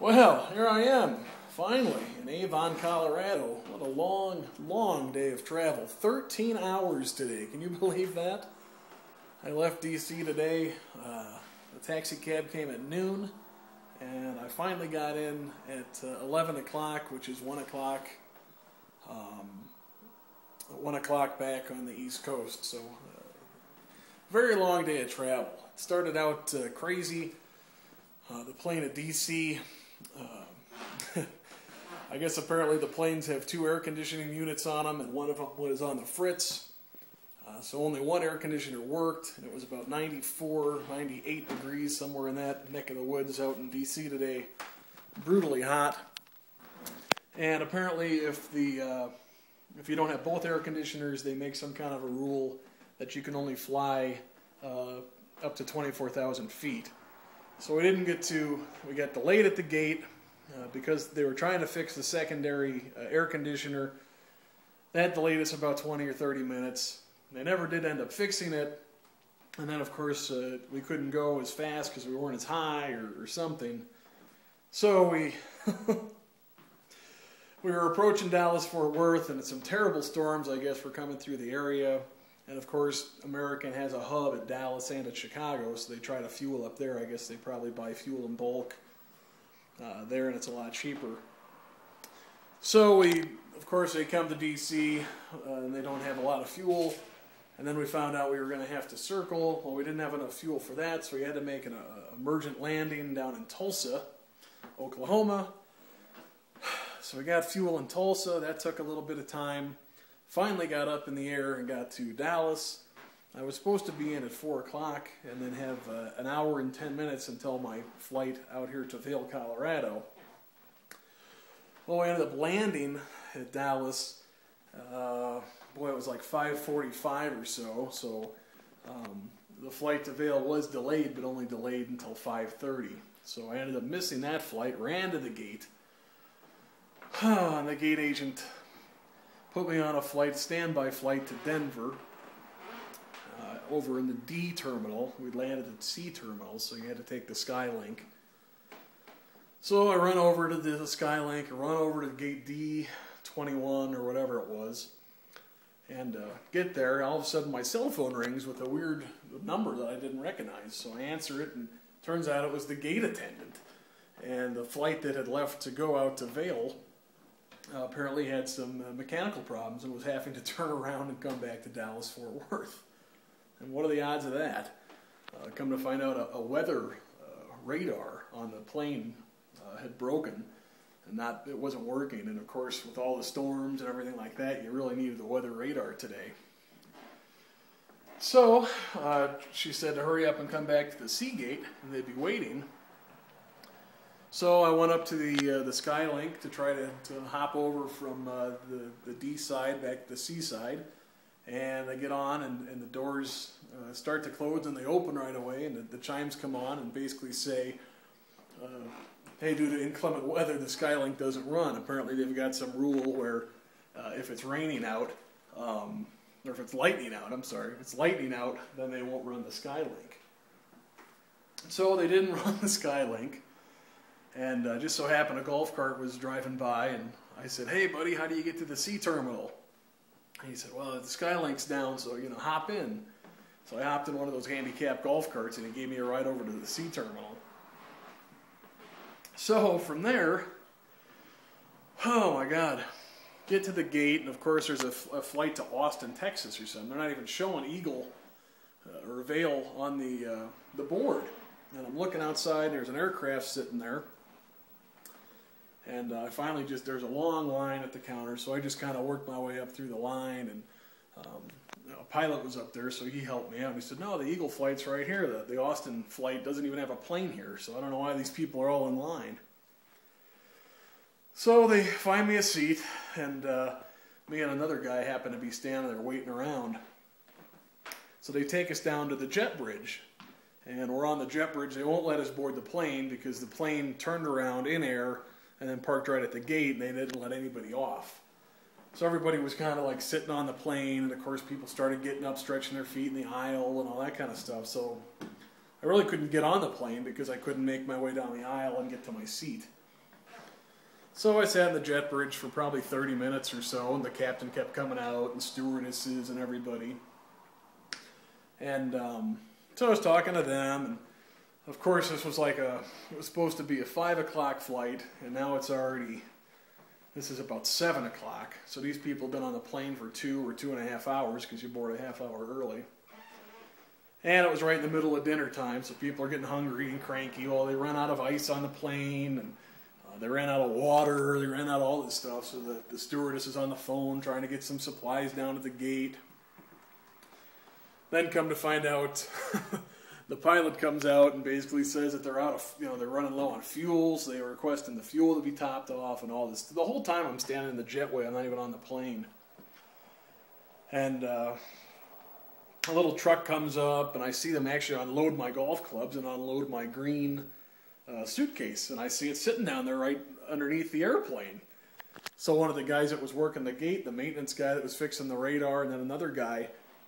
Well, here I am, finally, in Avon, Colorado. What a long, long day of travel. 13 hours today. Can you believe that? I left D.C. today. The taxi cab came at noon, and I finally got in at 11 o'clock, which is 1 o'clock. 1 o'clock back on the East Coast. So, very long day of travel. It started out crazy. The plane at D.C. I guess apparently the planes have 2 air conditioning units on them, and one of them was on the fritz. So only one air conditioner worked, and it was about 94, 98 degrees, somewhere in that neck of the woods out in D.C. today. Brutally hot. And apparently if you don't have both air conditioners, they make some kind of a rule that you can only fly up to 24,000 feet. So we got delayed at the gate because they were trying to fix the secondary air conditioner. That delayed us about 20 or 30 minutes. They never did end up fixing it. And then, of course, we couldn't go as fast because we weren't as high or something. So we were approaching Dallas-Fort Worth, and some terrible storms, I guess, were coming through the area. And, of course, American has a hub at Dallas and at Chicago, so they try to fuel up there. I guess they probably buy fuel in bulk there, and it's a lot cheaper. So of course, they come to D.C., and they don't have a lot of fuel. And then we found out we were going to have to circle. Well, we didn't have enough fuel for that, so we had to make an emergent landing down in Tulsa, Oklahoma. So we got fuel in Tulsa. That took a little bit of time. Finally got up in the air and got to Dallas. I was supposed to be in at 4 o'clock and then have an hour and 10 minutes until my flight out here to Vail, Colorado. Well, I ended up landing at Dallas. Boy, it was like 5:45 or so. So the flight to Vail was delayed, but only delayed until 5:30. So I ended up missing that flight, ran to the gate. And the gate agent put me on a standby flight to Denver, over in the D terminal. We landed at C terminal, so you had to take the Skylink. So I run over to the Skylink, I run over to gate D21 or whatever it was, and get there. All of a sudden my cell phone rings with a weird number that I didn't recognize. So I answer it, and it turns out it was the gate attendant. And the flight that had left to go out to Vail apparently had some mechanical problems and was having to turn around and come back to Dallas-Fort Worth. And what are the odds of that? Come to find out, a weather radar on the plane had broken, and it wasn't working. And of course, with all the storms and everything like that, you really needed the weather radar today. So she said to hurry up and come back to the C gate, and they'd be waiting. So I went up to the Skylink to try to hop over from the D side back to the C side. And I get on, and the doors start to close, and they open right away, and the chimes come on and basically say, hey, due to inclement weather, the Skylink doesn't run. Apparently they've got some rule where if it's raining out, or if it's lightning out, if it's lightning out, then they won't run the Skylink. So they didn't run the Skylink. And just so happened a golf cart was driving by, and I said, hey, buddy, how do you get to the C terminal? And he said, well, the Skylink's down, so, hop in. So I hopped in one of those handicapped golf carts, and he gave me a ride over to the C terminal. So from there, oh my God, get to the gate, and of course there's a flight to Austin, Texas or something. They're not even showing Eagle or Vail on the board. And I'm looking outside, there's an aircraft sitting there. And I finally there's a long line at the counter, so I just kind of worked my way up through the line, and a pilot was up there, so he helped me out. He said, no, the Eagle flight's right here. The Austin flight doesn't even have a plane here, so I don't know why these people are all in line. So they find me a seat, and me and another guy happen to be standing there waiting around. So they take us down to the jet bridge. And we're on the jet bridge. They won't let us board the plane because the plane turned around in air and then parked right at the gate, and they didn't let anybody off. So everybody was kind of like sitting on the plane, and of course people started getting up, stretching their feet in the aisle and all that kind of stuff. So I really couldn't get on the plane because I couldn't make my way down the aisle and get to my seat. So I sat in the jet bridge for probably 30 minutes or so, and the captain kept coming out, and stewardesses and everybody. And so I was talking to them, and of course this was it was supposed to be a 5 o'clock flight, and now this is about 7 o'clock. So these people have been on the plane for 2 or 2.5 hours because you board a half hour early. And it was right in the middle of dinner time, so people are getting hungry and cranky. Well, they ran out of ice on the plane, and they ran out of water, they ran out of all this stuff, so the stewardess is on the phone trying to get some supplies down at the gate. Then come to find out, the pilot comes out and basically says that they're out of, they're running low on fuel, so they were requesting the fuel to be topped off and all this. The whole time I'm standing in the jetway, I'm not even on the plane. And a little truck comes up, and I see them actually unload my golf clubs and unload my green suitcase, and I see it sitting down there right underneath the airplane. So one of the guys that was working the gate, the maintenance guy that was fixing the radar, and then another guy,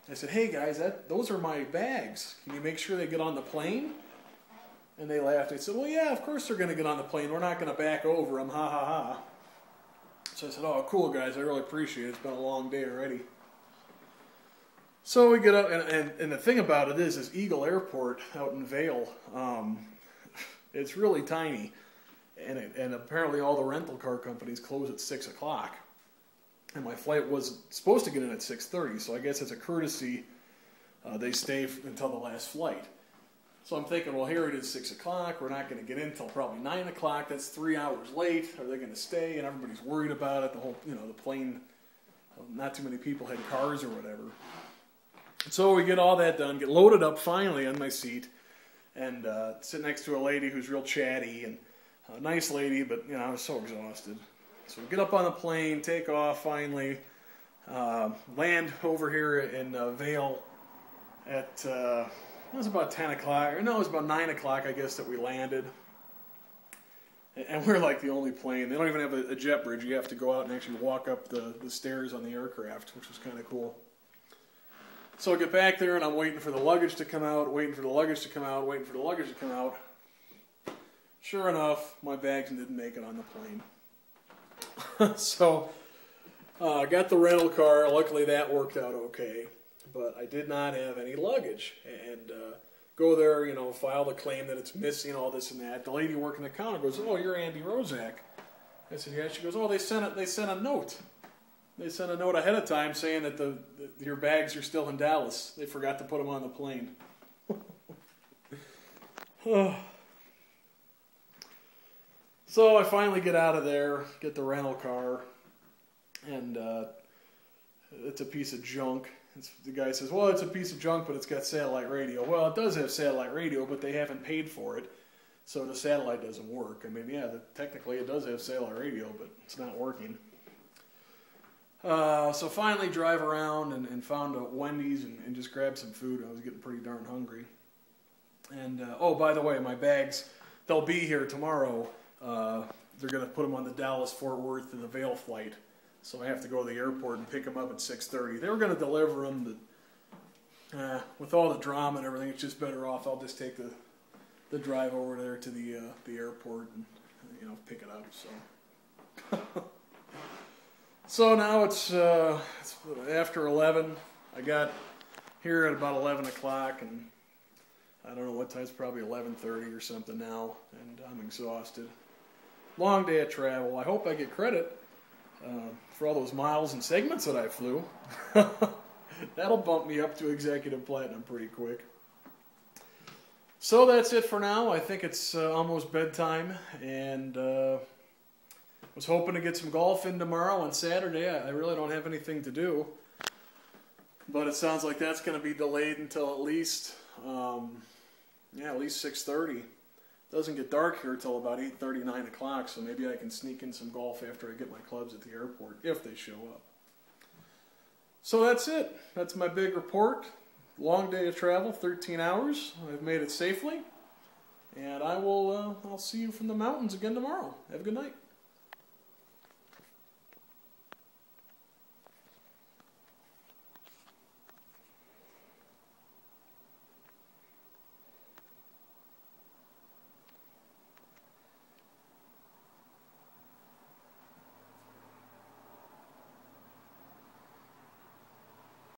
I said, "Hey guys, those are my bags. Can you make sure they get on the plane?" And they laughed. They said, "Well, yeah, of course they're going to get on the plane. We're not going to back over them, ha ha ha." So I said, "Oh, cool guys, I really appreciate it. It's been a long day already." So we get up, and the thing about it is Eagle Airport out in Vail, it's really tiny, and apparently all the rental car companies close at 6 o'clock. And my flight was supposed to get in at 6:30, so I guess as a courtesy, they stay until the last flight. So I'm thinking, well, here it is 6 o'clock, we're not going to get in until probably 9 o'clock, that's 3 hours late, are they going to stay? And everybody's worried about it, the whole, the plane, not too many people had cars or whatever. So we get all that done, get loaded up finally on my seat, and sit next to a lady who's real chatty, and a nice lady, but I was so exhausted. So we get up on the plane, take off finally, land over here in Vail at, it was about 10 o'clock, or no, it was about 9 o'clock I guess that we landed. And we're like the only plane, they don't even have a jet bridge, you have to go out and actually walk up the stairs on the aircraft, which was kind of cool. So I get back there and I'm waiting for the luggage to come out, waiting for the luggage to come out, waiting for the luggage to come out. Sure enough, my bags didn't make it on the plane. So I got the rental car, luckily that worked out okay, but I did not have any luggage. And go there, file the claim that it's missing, all this and that. The lady working the counter goes, "Oh, you're Andy Rozak." I said, "Yeah." She goes, "Oh, they sent a note. They sent a note ahead of time saying that your bags are still in Dallas. They forgot to put them on the plane." So I finally get out of there, get the rental car, and it's a piece of junk. The guy says, "Well, it's a piece of junk, but it's got satellite radio." Well, it does have satellite radio, but they haven't paid for it, so the satellite doesn't work. I mean, yeah, technically it does have satellite radio, but it's not working. So finally drive around and found a Wendy's and just grabbed some food. I was getting pretty darn hungry. And, oh, by the way, my bags, they'll be here tomorrow. They're going to put them on the Dallas-Fort Worth to the Vail flight. So I have to go to the airport and pick them up at 6:30. They were going to deliver them, but with all the drama and everything, it's just better off. I'll just take the drive over there to the airport and pick it up. So so now it's after 11. I got here at about 11 o'clock, and I don't know what time. It's probably 11:30 or something now, and I'm exhausted. Long day of travel. I hope I get credit for all those miles and segments that I flew. That'll bump me up to executive platinum pretty quick. So that's it for now. I think it's almost bedtime, and was hoping to get some golf in tomorrow on Saturday. I really don't have anything to do, but it sounds like that's going to be delayed until at least 6:30. Doesn't get dark here until about 8:30, 9 o'clock, so maybe I can sneak in some golf after I get my clubs at the airport, if they show up. So that's it. That's my big report. Long day of travel, 13 hours. I've made it safely. And I'll see you from the mountains again tomorrow. Have a good night.